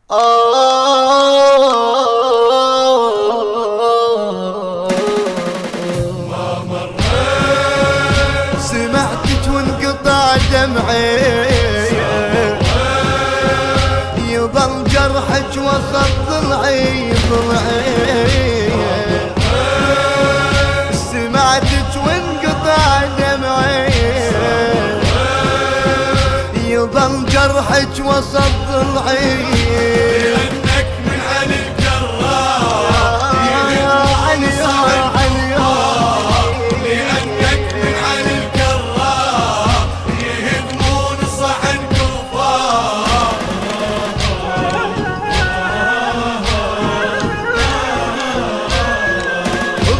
ما مريت سمعتك وانقطع دمعي، يظل جرحك وسط ضلعي ضلعي. سمعتك وانقطع دمعي، يظل جرحك وسط ضلعي. لأنك من علي الجراح لأنك من علي الجراح يهدمون صحن كفار.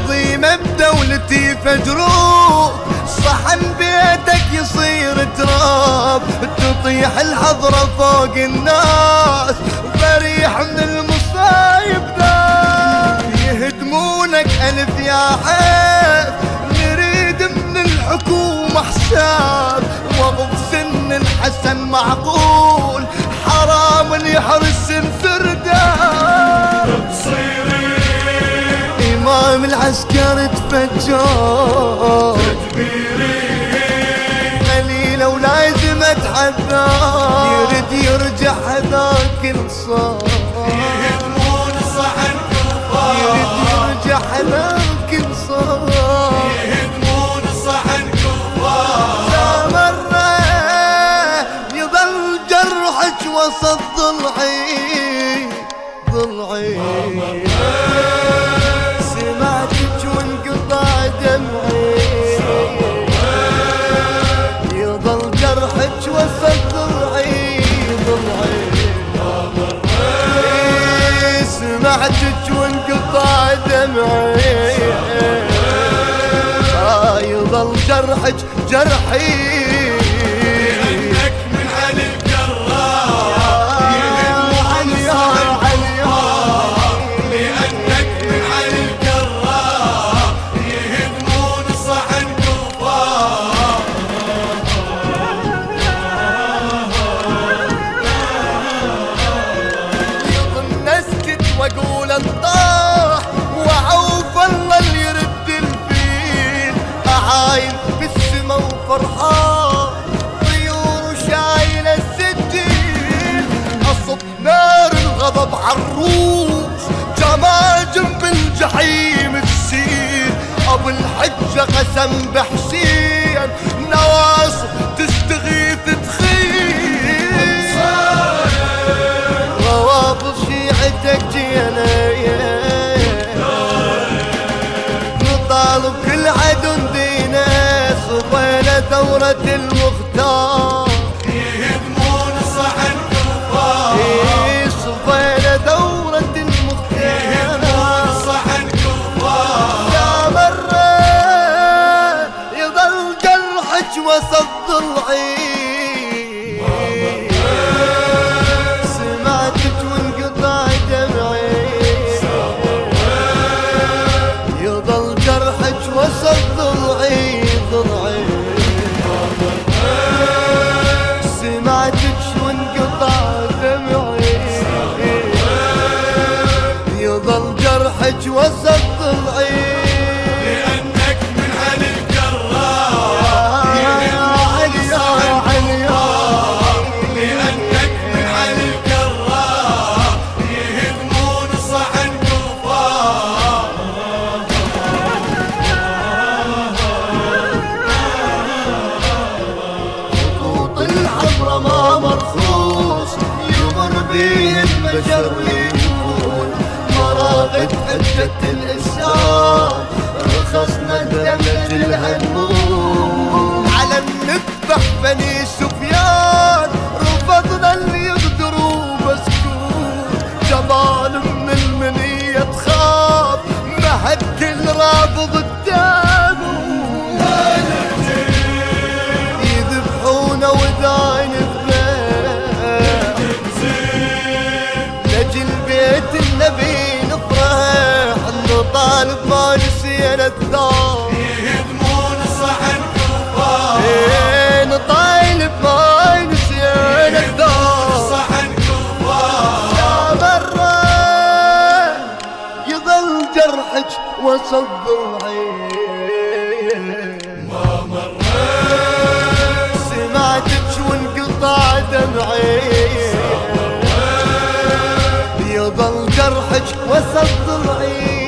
ضيمة بدولتي فجروك، صحن بيتك يصير تراب. تطيح الحضرة فوق الناس، فريح من المصايب ذا. يهدمونك ألف يا حيف، نريد من الحكومة حساب. وقف سن الحسن معقول، حرام اللي يحرس سرداب. إمام العسكر تفجر قليلة ولازم اتحذر، يرد يرجع هذاك الصار. يهدمون صحن كفار، يرد يرجع هذاك الصار. يهدمون صحن كفار. لا مرة يظل جرحك وسط ضلعي ضلعي. سمعتك وانقطع دمعي، يظل جرحك وسط ضلعي ضلعي. سمعتك وانقطع دمعي، يظل جرحك جرحي. لأنك من علي الجراح يهدمون صحن كفار. لأنك من علي الجراح يهدمون صحن كفار. يظن اسكت واقول انطاح، وعوف الله اللي يرد الفيل. اعاين بالسما وفرحان، طيور وشايله السجيل. اصب نار الغضب عالروس، جماجم بالجحيم تسيل. ابو الحجه قسم بحسين، نواصب تستغيث تخيل. روابط شيعتك جينا، نطالب كل عدو دينا. صفينا ثورة المختار، يهدمون صحن كفار. صفينا ثورة المختار. يهدمون صحن كفار. يا مرة يظل جرحك وسط ضلعي، سمعتك وانقطع دمعي. يظل جرحك وسط ضلعي ضلعي. سمعتك وانقطع دمعي، يظل جرحك وسط ضلعي. لأنك من علي الجراح يهدمون صحن كفار. لأنك من علي الجراح يهدمون صحن كفار. خطوط الحمرا ما مرخوص، يمر بيه البشر ويفوت. مراغد حجة الإسلام، رخصنا دمج الهنموت. على النذبح بني سفيان، رفضنا اللي يغدروا مسكون. جمال من المنية تخاف، مهد كل رافض التابوت. يذبحونا وداين نجل بيت النبي نفرح. نطالب ما نسينا الثار، يهدمون صحن كفار. نطالب ما وسط ضلعي ما مريت سمعتك وانقطع دمعي يظل جرحك وسط ضلعي